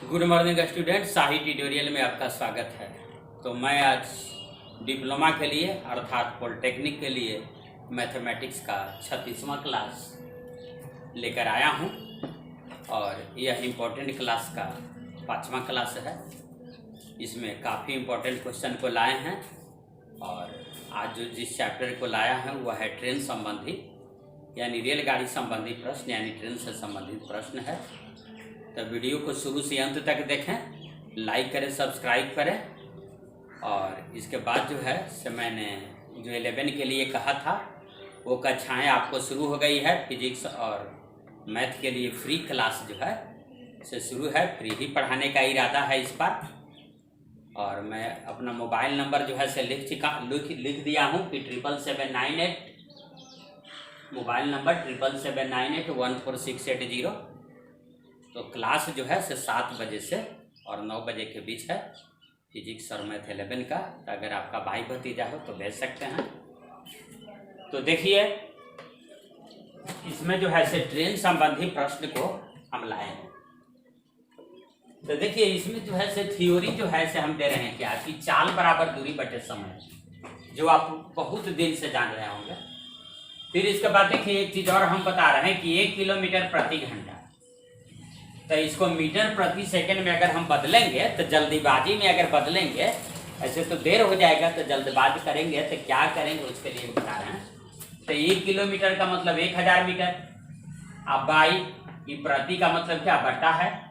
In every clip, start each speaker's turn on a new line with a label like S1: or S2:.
S1: Good morning student, शाही tutorial में आपका स्वागत है। तो मैं आज डिप्लोमा के लिए अर्थात पॉलिटेक्निक के लिए मैथमेटिक्स का 36वां क्लास लेकर आया हूं और यह इम्पोर्टेंट क्लास का 5वां क्लास है। इसमें काफ़ी इम्पोर्टेंट क्वेश्चन को लाए हैं और आज जो जिस चैप्टर को लाया है वह है ट्रेन संबंधी यानी रेलगाड़ी संबंधी प्रश्न यानी ट्रेन से संबंधित प्रश्न है। तो वीडियो को शुरू से अंत तक देखें, लाइक करें, सब्सक्राइब करें। और इसके बाद जो है से मैंने जो 11 के लिए कहा था वो कक्षाएँ आपको शुरू हो गई है। फिजिक्स और मैथ के लिए फ्री क्लास जो है से शुरू है, फ्री ही पढ़ाने का इरादा है इस बार। और मैं अपना मोबाइल नंबर जो है से लिख दिया हूँ कि 77798, मोबाइल नंबर 77798144680। तो क्लास जो है से 7 बजे से और 9 बजे के बीच है फिजिक्स और मैथ 11 का। तो अगर आपका भाई भतीजा हो तो भेज सकते हैं। तो देखिए इसमें जो है से ट्रेन संबंधी प्रश्न को हम लाए हैं। तो देखिए इसमें जो है से थ्योरी जो है से हम दे रहे हैं क्या कि चाल बराबर दूरी बटे समय, जो आप बहुत दिन से जान रहे होंगे। फिर इसके बाद देखिए एक चीज और हम बता रहे हैं कि 1 किलोमीटर प्रति घंटा, तो इसको मीटर प्रति सेकंड में अगर हम बदलेंगे तो जल्दीबाजी में अगर बदलेंगे ऐसे तो देर हो जाएगा, तो जल्दबाजी करेंगे तो क्या करेंगे उसके लिए बता रहे हैं। तो 1 किलोमीटर का मतलब 1000 मीटर, अब बाई की प्रति का मतलब क्या बटा है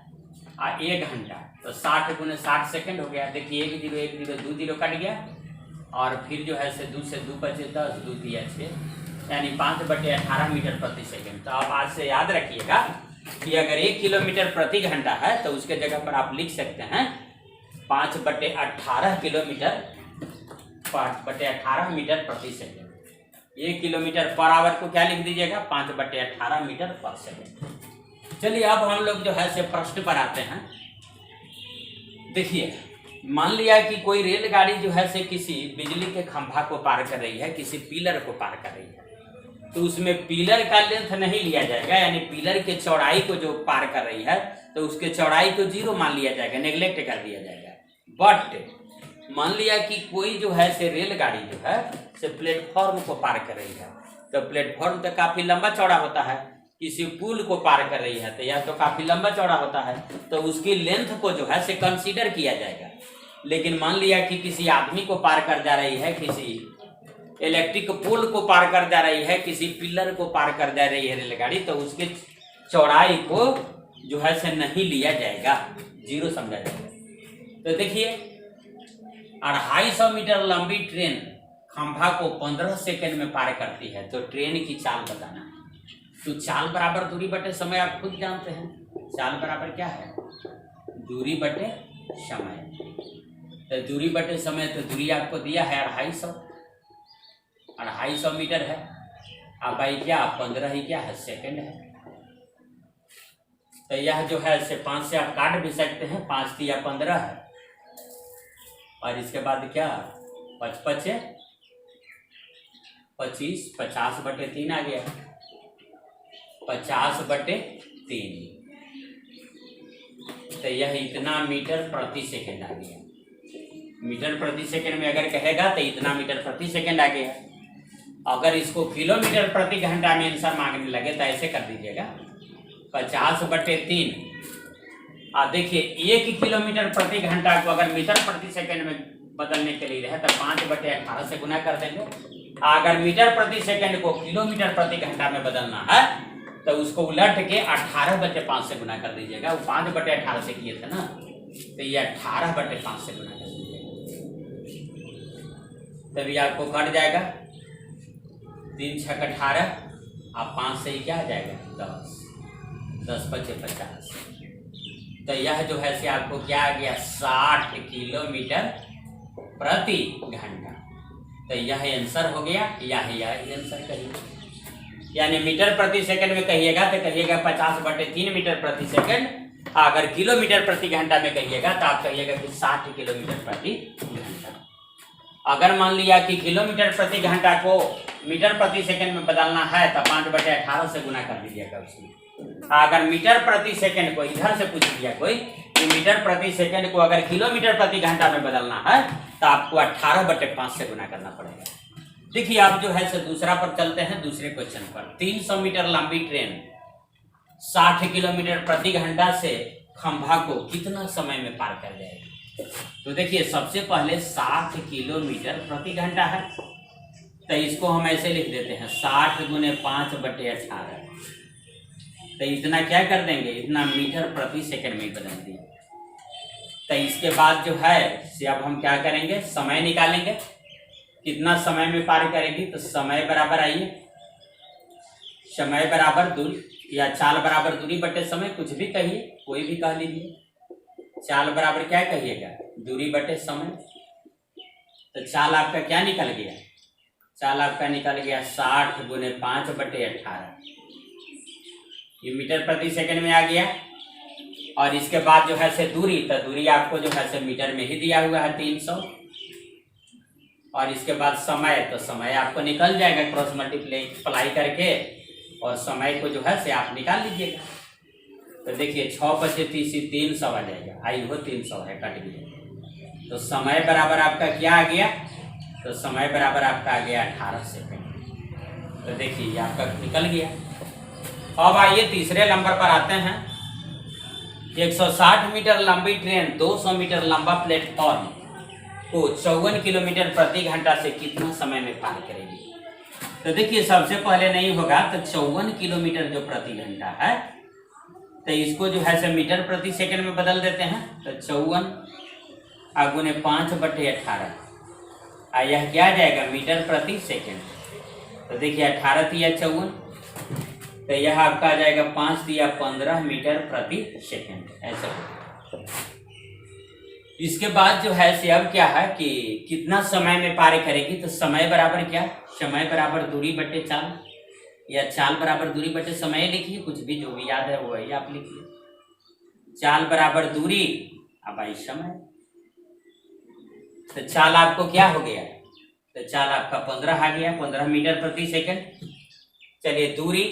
S1: और 1 घंटा, तो 60 गुने 60 सेकंड हो गया। देखिए 1 0 1 0 2 0 कट गया और फिर जो है से 2 से 2 बचे 10 2 दिया 6 यानी 5/18 मीटर प्रति सेकंड। तो आप आज से याद रखिएगा कि अगर 1 किलोमीटर प्रति घंटा है तो उसके जगह पर आप लिख सकते हैं 5/18 किलोमीटर 5/18 मीटर प्रति सेकंड। 1 किलोमीटर पर आवर को क्या लिख दीजिएगा 5/18 मीटर पर सेकंड। चलिए अब हम लोग जो है से प्रश्न पर आते हैं। देखिए मान लिया कि कोई रेलगाड़ी जो है से किसी बिजली के खंभा को पार कर रही है, किसी पिलर को पार कर रही है, तो उसमें पिलर का लेंथ नहीं लिया जाएगा, यानी पिलर के चौड़ाई को जो पार कर रही है तो उसके चौड़ाई को 0 मान लिया जाएगा, नेग्लेक्ट कर दिया जाएगा। बट मान लिया कि कोई जो है से रेलगाड़ी जो है से प्लेटफॉर्म को पार कर रही है, तो प्लेटफॉर्म तो काफी लंबा चौड़ा होता है। किसी पुल को पार कर रही है तो यह तो काफी लंबा चौड़ा होता है, तो उसकी लेंथ को जो है से कंसीडर किया जाएगा। लेकिन मान लिया कि किसी आदमी को पार कर जा रही है, किसी इलेक्ट्रिक पोल को पार कर जा रही है, किसी पिलर को पार कर जा रही है रेलगाड़ी, तो उसके चौड़ाई को जो है से नहीं लिया जाएगा, 0 समझा जाएगा। तो देखिए 250 मीटर लंबी ट्रेन खंभा को 15 सेकंड में पार करती है, तो ट्रेन की चाल बताना है। तो चाल बराबर दूरी बटे समय आप खुद जानते हैं। चाल बराबर क्या है, दूरी बटे समय। तो दूरी बटे समय, तो दूरी आपको दिया है 250 मीटर है। अब भाई क्या 15 ही क्या है सेकंड है। तो यह जो है से 5 से आप काट भी सकते हैं, 5 3 या 15 है। और इसके बाद क्या 5 5 25 50/3 आ गया, 50/3। तो यह इतना मीटर प्रति सेकंड आ गया। मीटर प्रति सेकंड में अगर कहेगा तो इतना मीटर प्रति सेकंड आ गया। अगर इसको किलोमीटर प्रति घंटा में आंसर मांगने लगे तो ऐसे कर दीजिएगा 50/3। और देखिए 1 किलोमीटर प्रति घंटा को अगर मीटर प्रति सेकंड में बदलने के लिए रहे तो 5/18 से गुना कर देंगे। अगर मीटर प्रति सेकंड को किलोमीटर प्रति घंटा में बदलना है तो उसको उलट के 18/5 से गुना कर दीजिएगा। वो 5/18 से किए थे ना, तो ये 18/5 से गुना कर दीजिएगा, तभी आपको कट जाएगा 3 6 18 और 5 से ही क्या आ जाएगा 10 10 5 50। तो यह जो है से आपको क्या आ गया 60 किलोमीटर प्रति घंटा। तो यह आंसर हो गया, यह आंसर कहिए। यानी मीटर प्रति सेकंड में कहिएगा तो कहिएगा 50/3 मीटर प्रति सेकंड। अगर किलोमीटर प्रति घंटा में कहिएगा तो आप कहिएगा कि 60 किलोमीटर प्रति घंटा। अगर मान लिया कि किलोमीटर प्रति घंटा को मीटर प्रति सेकंड में बदलना है तो 5/18 से गुना कर दीजिएगा उसमें। अगर मीटर प्रति सेकंड को इधर से पूछ लिया कोई कि मीटर प्रति सेकंड को अगर किलोमीटर प्रति घंटा में बदलना है तो आपको 18/5 से गुना करना पड़ेगा। देखिए आप जो है से दूसरा पर चलते हैं, दूसरे क्वेश्चन पर। 300 मीटर लंबी ट्रेन 60 किलोमीटर प्रति घंटा से खंभा को कितना समय में पार कर जाएगी? तो देखिए सबसे पहले 60 किलोमीटर प्रति घंटा है, तो इसको हम ऐसे लिख देते हैं 60 × 5/18। तो इतना क्या कर देंगे, इतना मीटर प्रति सेकंड में बदल दिए। तो इसके बाद जो है से अब हम क्या करेंगे, समय निकालेंगे, कितना समय में पार करेगी। तो समय बराबर आइए, समय बराबर दूरी या चाल बराबर दूरी बटे समय, कुछ भी कहिए, कोई भी कह लीजिए। चाल बराबर क्या कहिएगा, दूरी बटे समय। तो चाल आपका क्या निकल गया, चाल आपका निकल गया 60 × 5/18, ये मीटर प्रति सेकंड में आ गया। और इसके बाद जो है से दूरी, तो दूरी आपको जो है से मीटर में ही दिया हुआ है 300। और इसके बाद समय, तो समय आपको निकल जाएगा क्रॉस मल्टीप्लाई करके, और समय को जो है से आप निकाल लीजिएगा। तो देखिए 6 × 25 300 आ जाएगा, आई हो 300 है, कट गया। तो समय बराबर आपका क्या आ गया, तो समय बराबर आपका आ गया 18 सेकंड। तो देखिए ये आपका निकल गया। अब आइए तीसरे नंबर पर आते हैं। 160 मीटर लंबी ट्रेन 200 मीटर लंबा प्लेटफॉर्म को 54 किलोमीटर प्रति घंटा से कितना समय में पार करेगी? तो देखिए सबसे पहले नहीं होगा, तो 54 किलोमीटर जो प्रति घंटा है, तो इसको जो है से मीटर प्रति सेकंड में बदल देते हैं। तो 54 × 5/18, यह क्या आ जाएगा, मीटर प्रति सेकंड। तो देखिए 18 × 54, तो यह आपका आ जाएगा 5 × 15 मीटर प्रति सेकंड, ऐसा होगा। इसके बाद जो है से अब क्या है कि कितना समय में पार करेगी, तो समय बराबर क्या, समय बराबर दूरी बटे चाल, या चाल बराबर दूरी बटे समय लिखिए, कुछ भी जो भी याद है वो वही आप लिखिए। चाल बराबर दूरी, अब आई समय। तो चाल आपको क्या हो गया, तो चाल आपका 15 आ गया, 15 मीटर प्रति सेकंड। चलिए दूरी,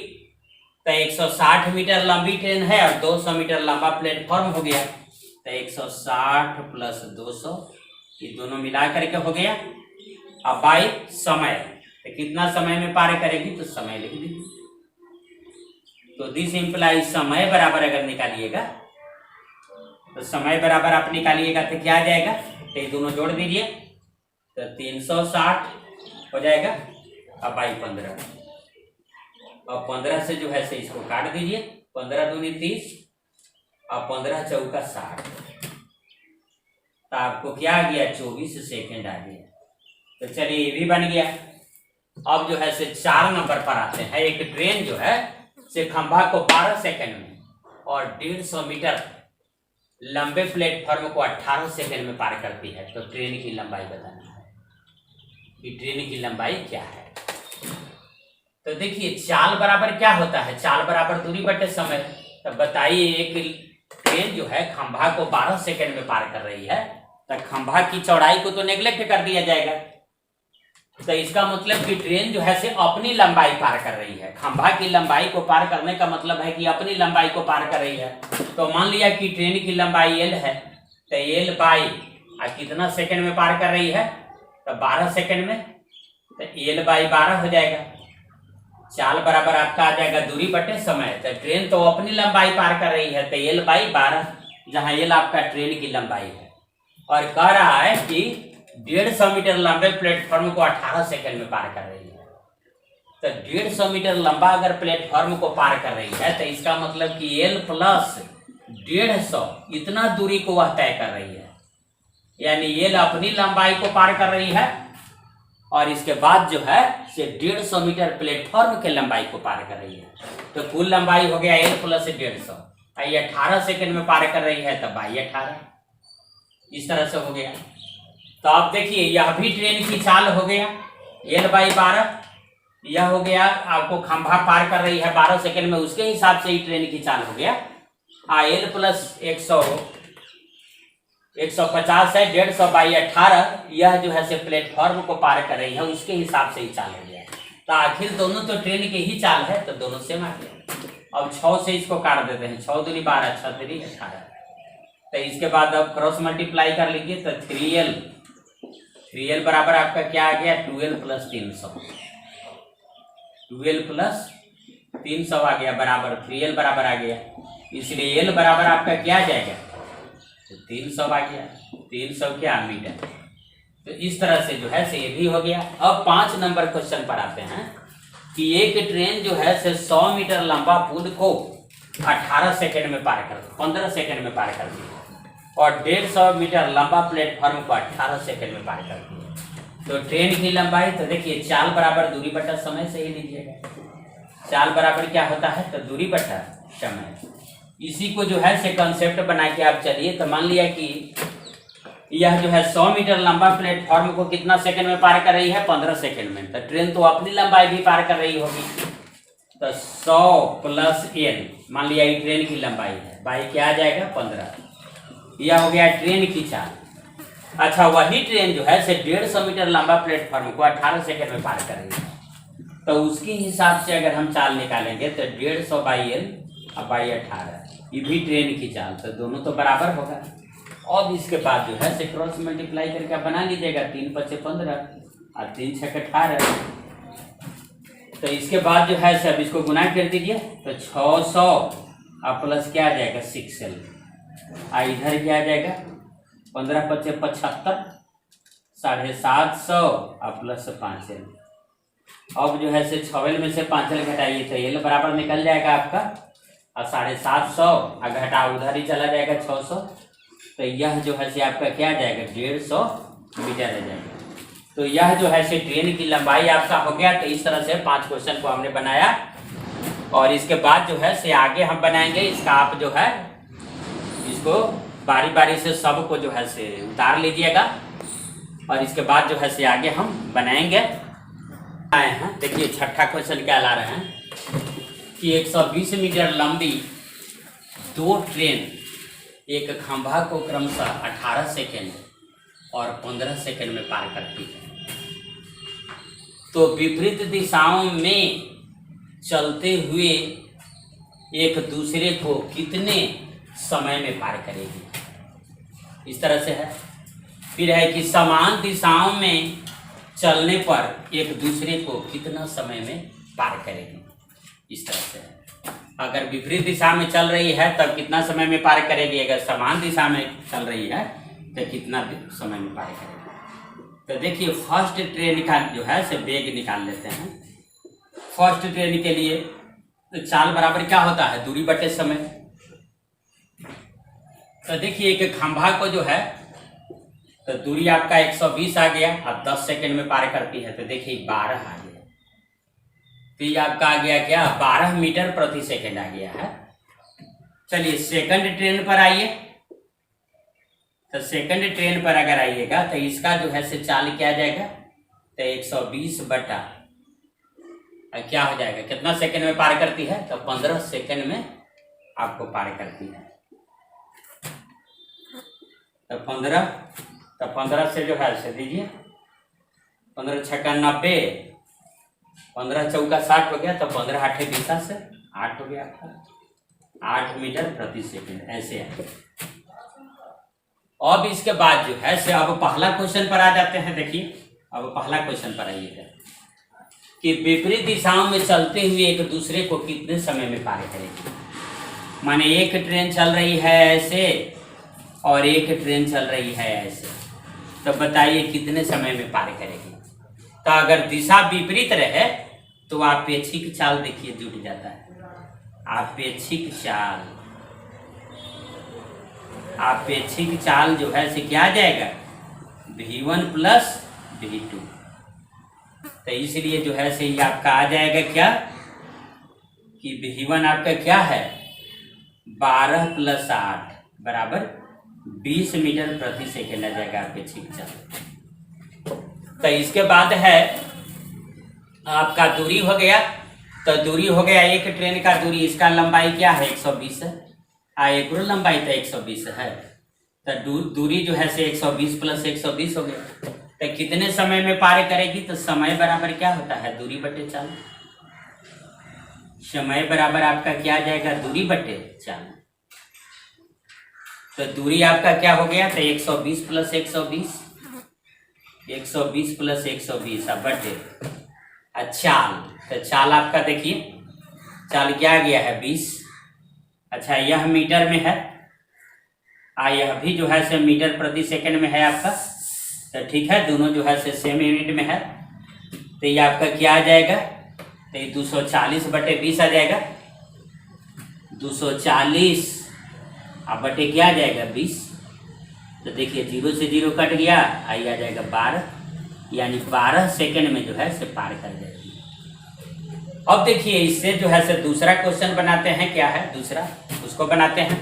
S1: तो 160 मीटर लंबी ट्रेन है और 200 मीटर लंबा प्लेटफॉर्म हो गया। तो 160 + 200, ये दोनों मिला करके हो गया। अब बाई समय, तो कितना समय में पार करेगी, तो समय लिख दीजिए। तो दिस इंप्लाई समय बराबर अगर निकालिएगा, तो समय बराबर आप निकालिएगा तो क्या आ जाएगा, तो ये दोनों जोड़ दीजिए, तो 360 हो जाएगा। अब बाई 15, और 15 से जो है से इसको काट दीजिए, 15 दूनी 30 और 15 चौका 60, तो आपको क्या आ गया, 24 सेकंड आ गया। तो चलिए ये भी बन गया। अब जो है से 4 नंबर पर आते हैं। एक ट्रेन जो है से खंभा को 12 सेकंड में और 150 मीटर लंबे प्लेटफॉर्म को 18 सेकंड में पार करती है। तो ट्रेन की लंबाई बताना है कि ट्रेन की लंबाई क्या है। तो देखिए चाल बराबर क्या होता है, चाल बराबर दूरी बटे समय। तो बताइए एक ट्रेन जो है खंभा को 12 सेकंड में पार कर रही है, तो खंभा की चौड़ाई को तो नेग्लेक्ट कर दिया जाएगा। तो इसका मतलब कि ट्रेन जो है से अपनी लंबाई पार कर रही है। खंभा की लंबाई को पार करने का मतलब है कि अपनी लंबाई को पार कर रही है। तो मान लिया कि ट्रेन की लंबाई L है, तो L बाई कितना सेकंड में पार कर रही है, तो 12 सेकंड में। तो L बाई 12 हो जाएगा। चाल बराबर आपका आ जाएगा दूरी बटे समय। तो ट्रेन तो अपनी लंबाई पार कर रही है, तो L बाई 12, जहाँ L आपका ट्रेन की लंबाई है। और कह रहा है कि 150 मीटर लंबे प्लेटफॉर्म को 18 सेकंड में पार कर रही है। तो 150 मीटर लंबा अगर प्लेटफॉर्म को पार कर रही है, तो इसका मतलब कि L प्लस 150 इतना दूरी को वह तय कर रही है। यानी L अपनी लंबाई को पार कर रही है और इसके बाद जो है से 150 मीटर प्लेटफॉर्म के लंबाई को पार कर रही है। तो कुल लंबाई हो गया L प्लस 150। ये 18 सेकंड में पार कर रही है, तब बाई 18 इस तरह से हो गया। तो आप देखिए यह भी ट्रेन की चाल हो गया L बाई 12, यह हो गया आपको खंभा पार कर रही है 12 सेकंड में, उसके हिसाब से ही ट्रेन की चाल हो गया। L प्लस 150 है, 150 बाई 18, यह जो है से प्लेटफॉर्म को पार कर रही है, उसके हिसाब से ही चाल हो गया। तो आखिर दोनों तो ट्रेन के ही चाल है, तो दोनों सेम आ गया। अब 6 से इसको काट देते हैं, 6 दूनी 12, 6 3 18। तो इसके बाद अब क्रॉस मल्टीप्लाई कर लीजिए तो 3l बराबर आपका क्या आ गया 12 प्लस 300, 12 प्लस 300 आ गया बराबर 3l बराबर आ गया, इसलिए l बराबर आपका क्या आ जाएगा तो 300 आ गया, 300 क्या मीटर। तो इस तरह से जो है से ये भी हो गया। अब 5 नंबर क्वेश्चन पर आते हैं कि एक ट्रेन जो है से 100 मीटर लंबा पुल को 18 सेकंड में पार कर 15 सेकंड में पार कर दी और 150 मीटर लंबा प्लेटफॉर्म को 18 सेकंड में पार कर दी। तो ट्रेन की लंबाई तो देखिए चाल बराबर दूरी बटा समय से ही लीजिएगा। चाल बराबर क्या होता है तो दूरी बटा समय। इसी को जो है से कंसेप्ट बना के आप चलिए तो मान लिया कि यह जो है 100 मीटर लंबा प्लेटफॉर्म को कितना सेकंड में पार कर रही है 15 सेकंड में। तो ट्रेन तो अपनी लंबाई भी पार कर रही होगी तो 100 प्लस l मान लिया ये ट्रेन की लंबाई है, बाई क्या आ जाएगा 15। यह हो गया ट्रेन की चाल। अच्छा वही ट्रेन जो है से 150 मीटर लंबा प्लेटफॉर्म को 18 सेकंड में पार कर रही है तो उसके हिसाब से अगर हम चाल निकालेंगे तो 150 बाई l और बाई 18 ये भी ट्रेन की चाल, तो दोनों तो बराबर होगा। और इसके बाद जो है से क्रॉस मल्टीप्लाई करके बना लीजिएगा 3 × 5 = 15 और 3 × 6 = 18। तो इसके बाद जो है से अब इसको गुना कर दीजिए तो 600 और प्लस क्या आ जाएगा 6l और इधर क्या आ जाएगा 15 × 5 = 75 750 और प्लस 5l। अब जो है से 6l में से 5l घटाइए तो l बराबर निकल जाएगा आपका और 750 और घटा उधर ही चला जाएगा 600 तो यह जो है से आपका क्या आ जाएगा 150 मीटर आ जाएगा। तो यह जो है से ट्रेन की लंबाई आपका हो गया। तो इस तरह से 5 क्वेश्चन को हमने बनाया और इसके बाद जो है से आगे हम बनाएंगे इसका आप जो है इसको बारी बारी से सबको जो है से उतार लीजिएगा और इसके बाद जो है से आगे हम बनाएंगे। आए हैं देखिए छठा क्वेश्चन क्या ला रहे हैं कि 120 मीटर लंबी 2 ट्रेन एक खंभा को क्रमशः 18 सेकेंड और 15 सेकेंड में पार करती है तो विपरीत दिशाओं में चलते हुए एक दूसरे को कितने समय में पार करेगी। इस तरह से है। फिर है कि समान दिशाओं में चलने पर एक दूसरे को कितना समय में पार करेगी। इस तरह से है। अगर विपरीत दिशा में चल रही है तब कितना समय में पार करेगी, अगर समान दिशा में चल रही है तो कितना समय में पार करेगी। तो देखिए फर्स्ट ट्रेन का जो है से वेग निकाल लेते हैं। फर्स्ट ट्रेन के लिए तो चाल बराबर क्या होता है दूरी बटे समय। तो देखिए एक खंभा को जो है तो दूरी आपका 120 आ गया और 10 सेकंड में पार करती है तो देखिए 12 आ गया। तो ये आपका आ गया क्या 12 मीटर प्रति सेकंड आ गया है। चलिए सेकंड ट्रेन पर आइए। तो सेकंड ट्रेन पर अगर आइएगा तो इसका जो है से चाल क्या आ जाएगा तो 120 बटा क्या हो जाएगा कितना सेकंड में पार करती है तो 15 सेकंड में आपको पार करती है। तो 15 से जो है से दीजिए 15 × 6 = 90 15 × 4 = 60 हो गया तो 15 × 8 = 20 से 8 हो गया आपका 8 मीटर प्रति सेकंड ऐसे है। अब इसके बाद जो है से अब पहला क्वेश्चन पर आ जाते हैं। देखिए अब पहला क्वेश्चन पर आइएगा कि विपरीत दिशाओं में चलते हुए एक दूसरे को कितने समय में पार करेगी। माने एक ट्रेन चल रही है ऐसे और एक ट्रेन चल रही है ऐसे तो बताइए कितने समय में पार करेगी। तो अगर दिशा विपरीत रहे तो आपेक्षिक चाल देखिए जुट जाता है। आपेक्षिक चाल जो है से क्या आ जाएगा v1 + v2। तो इसलिए जो है से ये आपका आ जाएगा क्या कि v1 आपका क्या है 12 + 8 बराबर 20 मीटर प्रति सेकंड आ जाएगा अपेक्षिक चाल। तो इसके बाद है आपका दूरी हो गया। तो दूरी हो गया एक ट्रेन का दूरी इसका लंबाई क्या है 120 है एक लंबाई तो 120 है। तो दूरी जो है से 120 + 120 हो गया। तो कितने समय में पार करेगी तो समय बराबर क्या होता है दूरी बटे चाल। समय बराबर आपका क्या आ जाएगा दूरी बटे चाल। तो दूरी आपका क्या हो गया, तो 120 प्लस 120, 120 प्लस 120 अब बटे चाल। तो चाल आपका देखिए, चाल क्या गया है 20। अच्छा यह मीटर में है, यह भी जो है से मीटर प्रति सेकंड में है आपका। तो ठीक है, दोनों जो है से सेम यूनिट में है। तो ये आपका क्या आ जाएगा, तो ये 240 बटे 20 आ जाएगा। 240 अब बटे क्या आ जाएगा 20। तो देखिए 0 से 0 कट गया, आई आ जाएगा 12, यानी 12 सेकंड में जो है से पार कर जाएगी। अब देखिए इससे जो है से दूसरा क्वेश्चन बनाते हैं, क्या है दूसरा, उसको बनाते हैं।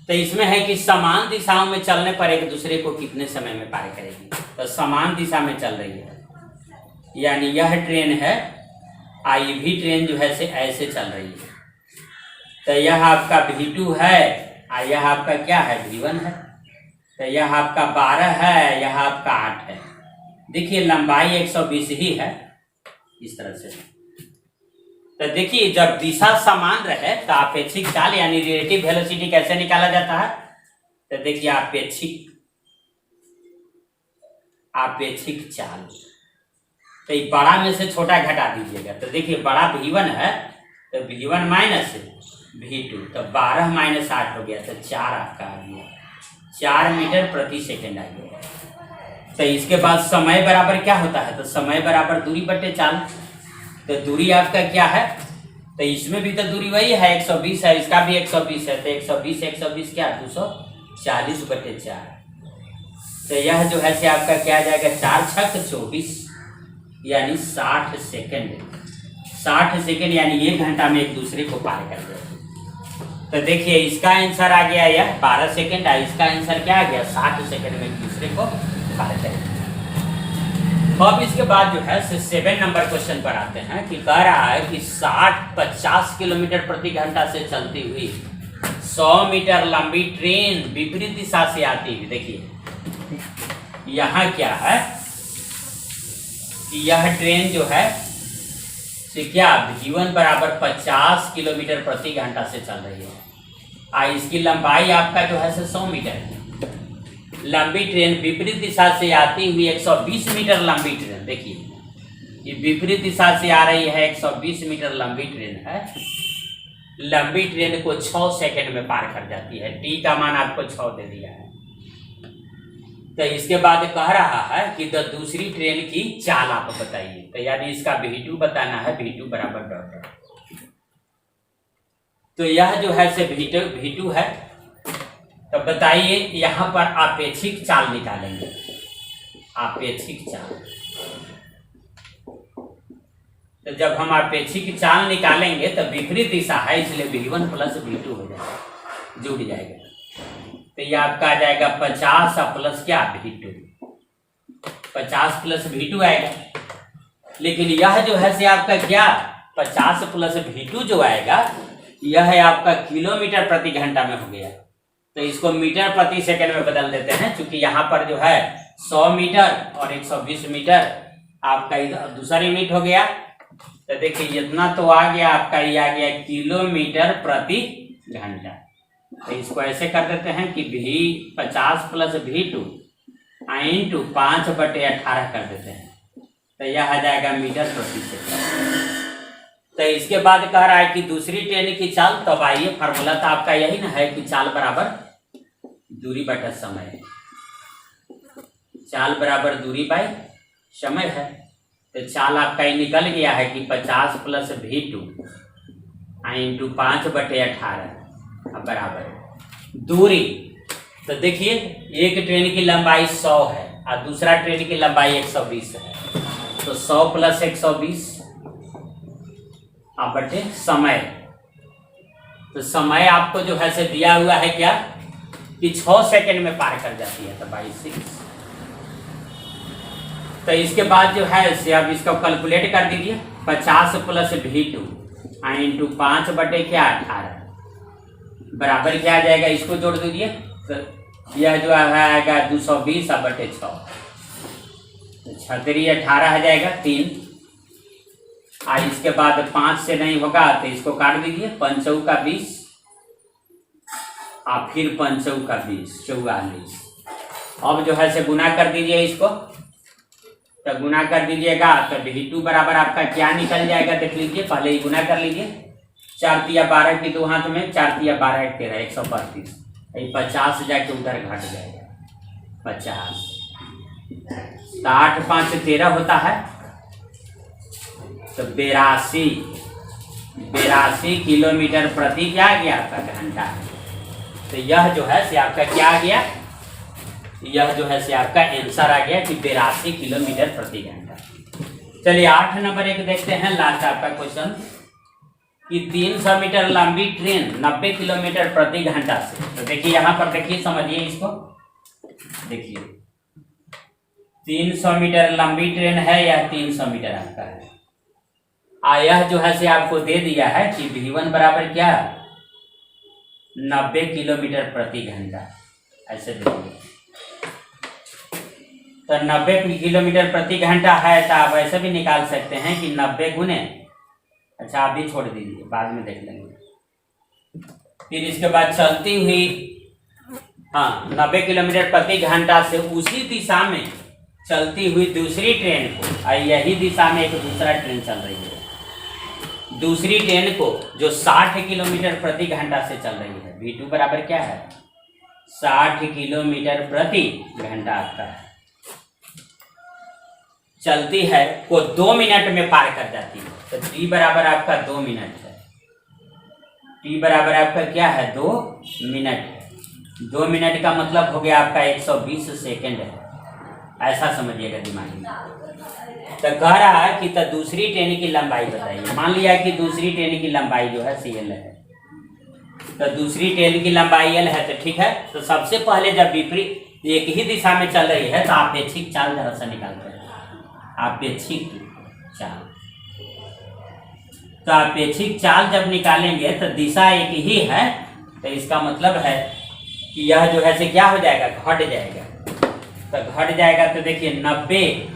S1: तो इसमें है कि समान दिशाओं में चलने पर एक दूसरे को कितने समय में पार करेगी। तो समान दिशा में चल रही है, यानी यह ट्रेन है, आई भी ट्रेन जो है से ऐसे चल रही है। तो यह आपका V2 है, यह आपका क्या है V1 है। तो यह आपका 12 है, यह आपका 8 है। देखिए लंबाई 120 ही है, इस तरह से। तो देखिए जब दिशा समान रहे तो अपेक्षिक चाल यानी रिलेटिव वेलोसिटी कैसे निकाला जाता है। तो देखिए अपेक्षिक चाल, तो ये बड़ा में से छोटा घटा दीजिएगा। तो देखिए बड़ा V1 है, तो V1 माइनस V2, तो 12 माइनस 8 हो गया, तो 4 आपका आ गया, 4 मीटर प्रति सेकंड आ गया। तो इसके बाद समय बराबर क्या होता है, तो समय बराबर दूरी बटे चाल। तो दूरी आपका क्या है, तो इसमें भी तो दूरी वही है 120 है, इसका भी 120 है। तो 120 क्या 240 बटे 4। तो यह जो है से आपका क्या आ जाएगा, 4 छक 24, यानी 60 सेकंड। 60 सेकंड यानी 1 घंटा में एक दूसरे को पार कर देते। तो देखिए इसका आंसर आ गया यह 12 सेकंड, इसका आंसर क्या आ गया 60 सेकंड में एक दूसरे को पार करेंगे। अब इसके बाद जो है 7 नंबर क्वेश्चन पर आते हैं कि कह रहा है कि 50 किलोमीटर प्रति घंटा से चलती हुई 100 मीटर लंबी ट्रेन विपरीत दिशा से आती हुई। देखिए यहाँ क्या है कि यह ट्रेन जो है क्या V1 बराबर 50 किलोमीटर प्रति घंटा से चल रही है। इसकी लंबाई आपका जो है 100 मीटर है। लंबी ट्रेन विपरीत दिशा से आती हुई 120 मीटर लंबी ट्रेन, देखिए ये विपरीत दिशा से आ रही है, 120 मीटर लंबी ट्रेन है। लंबी ट्रेन को 6 सेकंड में पार कर जाती है। टी का मान आपको 6 दे दिया है। तो इसके बाद कह रहा है कि दूसरी ट्रेन की चाल आप बताइए। तो यानी इसका V2 बताना है, V2 बराबर डॉट। तो यह जो है से V2 है। तो बताइए यहाँ पर अपेक्षिक चाल निकालेंगे, अपेक्षिक चाल। तो जब हम अपेक्षिक चाल निकालेंगे तो विपरीत दिशा है, इसलिए V1 प्लस V2 हो जाएगा, जुड़ जाएगा। तो ये आपका आ जाएगा 50 प्लस क्या V2, 50 प्लस V2 आएगा। लेकिन यह जो है से आपका क्या 50 प्लस V2 जो आएगा यह है आपका किलोमीटर प्रति घंटा में हो गया। तो इसको मीटर प्रति सेकंड में बदल देते हैं, क्योंकि यहाँ पर जो है 100 मीटर और 120 मीटर आपका दूसरा यूनिट हो गया। तो देखिए इतना तो आ गया आपका, ये आ गया किलोमीटर प्रति घंटा। तो इसको ऐसे कर देते हैं कि 50 प्लस V2 इंटू 5/18 कर देते हैं। तो यह आ जाएगा मीटर प्रति सेकंड। तो इसके बाद कह रहा है कि दूसरी ट्रेन की चाल। तब आइए फार्मूला तो आपका यही ना है कि चाल बराबर दूरी बटा समय, चाल बराबर दूरी बाई समय है। तो चाल आपका ये निकल गया है कि 50 प्लस V2 इंटू 5/18 बराबर दूरी। तो देखिए एक ट्रेन की लंबाई 100 है और दूसरा ट्रेन की लंबाई 120 है। तो 100 प्लस 120 बटे समय। तो समय आपको जो है से दिया हुआ है क्या कि 6 सेकंड में पार कर जाती है। तो 22। तो इसके बाद जो है से अब इसको कैलकुलेट कर दीजिए। 50 प्लस V2 इंटू 5/18 बराबर क्या आ जाएगा, इसको जोड़ दीजिए। तो यह जो आएगा 220/6, 36 18 आ जाएगा 3। इसके बाद 5 से नहीं होगा तो इसको काट दीजिए। 5 का 20 आप फिर 5 चौका 20, 44। अब जो है से गुना कर दीजिए इसको, तो गुना कर दीजिएगा तो V2 बराबर आपका क्या निकल जाएगा देख लीजिए, पहले ही गुना कर लीजिए। 4 तिया 12 की 2 हाथ में, 4 तिया 12 1 13 132, 50 जाके उधर घट जाएगा 50। तो 8 5 13 होता है, तो 82 किलोमीटर प्रति क्या आ गया आपका घंटा। तो यह जो है से आपका क्या आ गया, यह जो है से आपका आंसर आ गया कि 82 किलोमीटर प्रति घंटा। चलिए 8 नंबर एक देखते हैं, लास्ट आपका क्वेश्चन कि 300 मीटर लंबी ट्रेन 90 किलोमीटर प्रति घंटा से, तो देखिए यहाँ पर देखिए, समझिए इसको, देखिए 300 मीटर लंबी ट्रेन है या 300 मीटर आपका है। यह जो है से आपको दे दिया है कि V1 बराबर क्या, 90 किलोमीटर प्रति घंटा, ऐसे देखिए। तो 90 किलोमीटर प्रति घंटा है, तो आप ऐसे भी निकाल सकते हैं कि 90 गुने, अच्छा आप भी छोड़ दीजिए, बाद में देख लेंगे। फिर इसके बाद चलती हुई, 90 किलोमीटर प्रति घंटा से उसी दिशा में चलती हुई दूसरी ट्रेन को, यही दिशा में एक दूसरा ट्रेन चल रही है, दूसरी ट्रेन को जो 60 किलोमीटर प्रति घंटा से चल रही है, V2 बराबर क्या है, 60 किलोमीटर प्रति घंटा आपका है, चलती है को 2 मिनट में पार कर जाती है। तो T बराबर आपका 2 मिनट है, T बराबर आपका क्या है, 2 मिनट है। 2 मिनट का मतलब हो गया आपका 120 सेकेंड है, ऐसा समझिएगा दिमाग में। तो कह रहा है कि तो दूसरी ट्रेन की लंबाई बताइए। मान लिया कि दूसरी ट्रेन की लंबाई जो है CL है, तो दूसरी ट्रेन की लंबाई L है, तो ठीक है। तो सबसे पहले जब विपरीत एक ही दिशा में चल रही है तो आपेक्षिक चाल जरा सा निकालते हैं, आपेक्षिक चाल। तो आपेक्षिक चाल जब निकालेंगे तो दिशा एक ही है, तो इसका मतलब है कि यह जो है से क्या हो जाएगा, घट जाएगा। तो घट जाएगा तो देखिए 90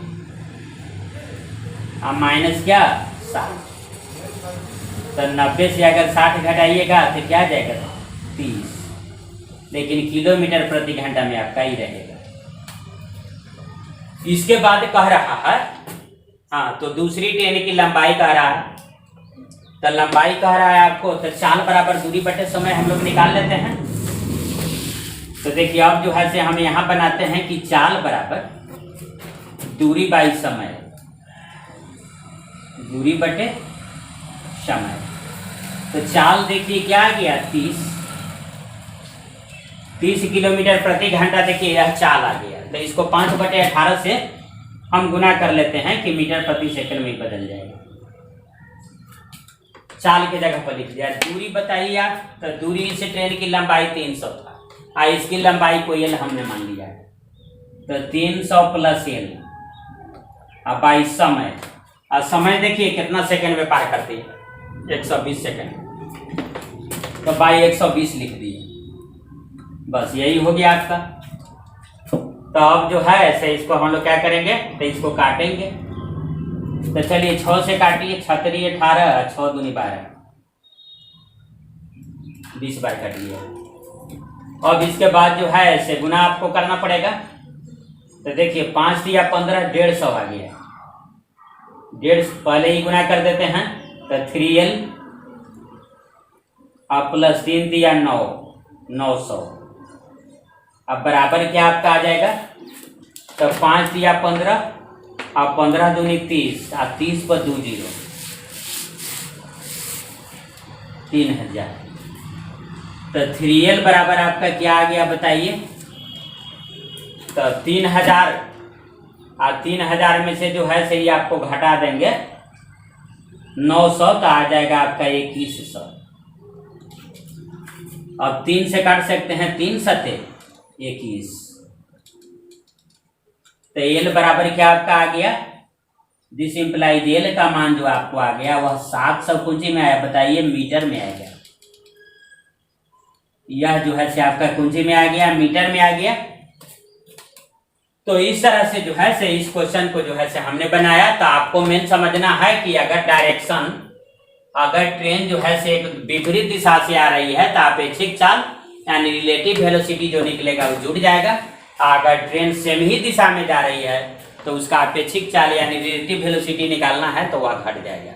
S1: माइनस क्या 60, तो 90 से अगर 60 घटाइएगा तो क्या जाएगा 30, लेकिन किलोमीटर प्रति घंटा में आपका ही रहेगा। इसके बाद कह रहा है, तो दूसरी ट्रेन की लंबाई कह रहा है, तो लंबाई कह रहा है आपको, तो चाल बराबर दूरी बटे समय हम लोग निकाल लेते हैं। तो देखिए अब जो है से हम यहाँ बनाते हैं कि चाल बराबर दूरी बाई समय, दूरी बटे समय। तो चाल देखिए क्या आ गया 30 किलोमीटर प्रति घंटा, देखिए यह चाल आ गया। तो इसको 5/18 से हम गुना कर लेते हैं कि मीटर प्रति सेकंड में बदल जाएगा। चाल के जगह पर लिख दिया। दूरी बताइए आप, तो दूरी से ट्रेन की लंबाई 300 था, इसकी लंबाई को L हमने मान लिया है, तो 300 प्लस L। अब बाई समय, समय देखिए कितना सेकंड में पार करती है, 120 सेकंड, तो बाई 120 लिख दिए, बस यही हो गया आपका। तो अब जो है ऐसे इसको हम लोग क्या करेंगे, तो इसको काटेंगे। तो चलिए 6 से काटिए, 6 3 18, 6 दूनी 12, 20 बार काटिए। अब इसके बाद जो है ऐसे गुना आपको करना पड़ेगा। तो देखिए 5 या 15, 150 आ गया, 150 पहले ही गुना कर देते हैं। तो 3L अब प्लस 3 दिया 9, 900। अब बराबर क्या आपका आ जाएगा, तो 5 दिया 15, अब 15 दूनी 30, अब 30 पर 2 0, 3000। तो 3L बराबर आपका क्या आ गया बताइए, तो 3000, और 3000 में से जो है सही आपको घटा देंगे 900, तो आ जाएगा आपका 2100। अब 3 से काट सकते हैं, 3 सते 21। तो L बराबर क्या आपका आ गया, दिस इंप्लाइज L का मान जो आपको आ गया वह 700 कुंजी में आया, बताइए मीटर में आएगा। यह जो है से आपका कुंजी में आ गया, मीटर में आ गया। तो इस तरह से जो है से इस क्वेश्चन को जो है से हमने बनाया। तो आपको मेन समझना है कि अगर डायरेक्शन, अगर ट्रेन जो है से एक विपरीत दिशा से आ रही है तो अपेक्षिक चाल यानी रिलेटिव वेलोसिटी जो निकलेगा वो जुड़ जाएगा। अगर ट्रेन सेम ही दिशा में जा रही है तो उसका अपेक्षिक चाल यानी रिलेटिव वेलोसिटी निकालना है तो वह घट जाएगा।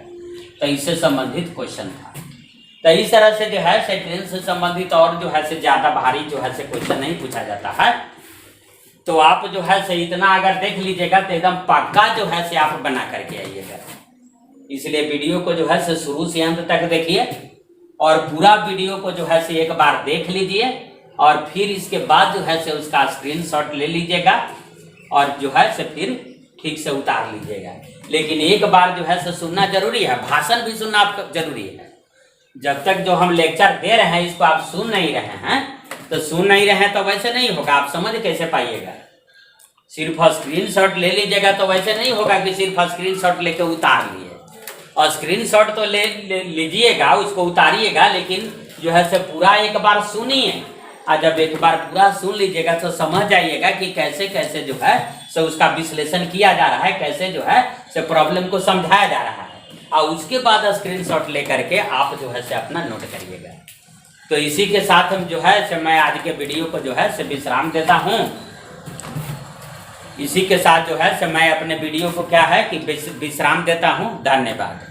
S1: तो इससे संबंधित क्वेश्चन था। तो इस तरह से जो है से ट्रेन से संबंधित और जो है से ज़्यादा भारी जो है से क्वेश्चन नहीं पूछा जाता है। तो आप जो है से इतना अगर देख लीजिएगा तो एकदम पक्का जो है से आप बना करके आइएगा। इसलिए वीडियो को जो है से शुरू से अंत तक देखिए और पूरा वीडियो को जो है से एक बार देख लीजिए और फिर इसके बाद जो है से उसका स्क्रीनशॉट ले लीजिएगा और जो है से फिर ठीक से उतार लीजिएगा। लेकिन एक बार जो है से सुनना जरूरी है, भाषण भी सुनना आपको जरूरी है। जब तक जो हम लेक्चर दे रहे हैं इसको आप सुन नहीं रहे हैं तो सुन नहीं रहे हैं तो वैसे नहीं होगा, आप समझ कैसे पाइएगा। सिर्फ स्क्रीनशॉट ले लीजिएगा तो वैसे नहीं होगा कि सिर्फ स्क्रीनशॉट लेके उतार लिए। और स्क्रीनशॉट तो ले लीजिएगा, उसको उतारिएगा, लेकिन जो है से पूरा एक बार सुनिए। और जब एक बार पूरा सुन लीजिएगा तो समझ जाइएगा कि कैसे कैसे जो है से उसका विश्लेषण किया जा रहा है, कैसे जो है से प्रॉब्लम को समझाया जा रहा है। और उसके बाद स्क्रीनशॉट लेकर के आप जो है से अपना नोट करिएगा। तो इसी के साथ हम जो है से मैं आज के वीडियो को जो है से विश्राम देता हूँ। इसी के साथ जो है से मैं अपने वीडियो को क्या है कि विश्राम देता हूँ। धन्यवाद।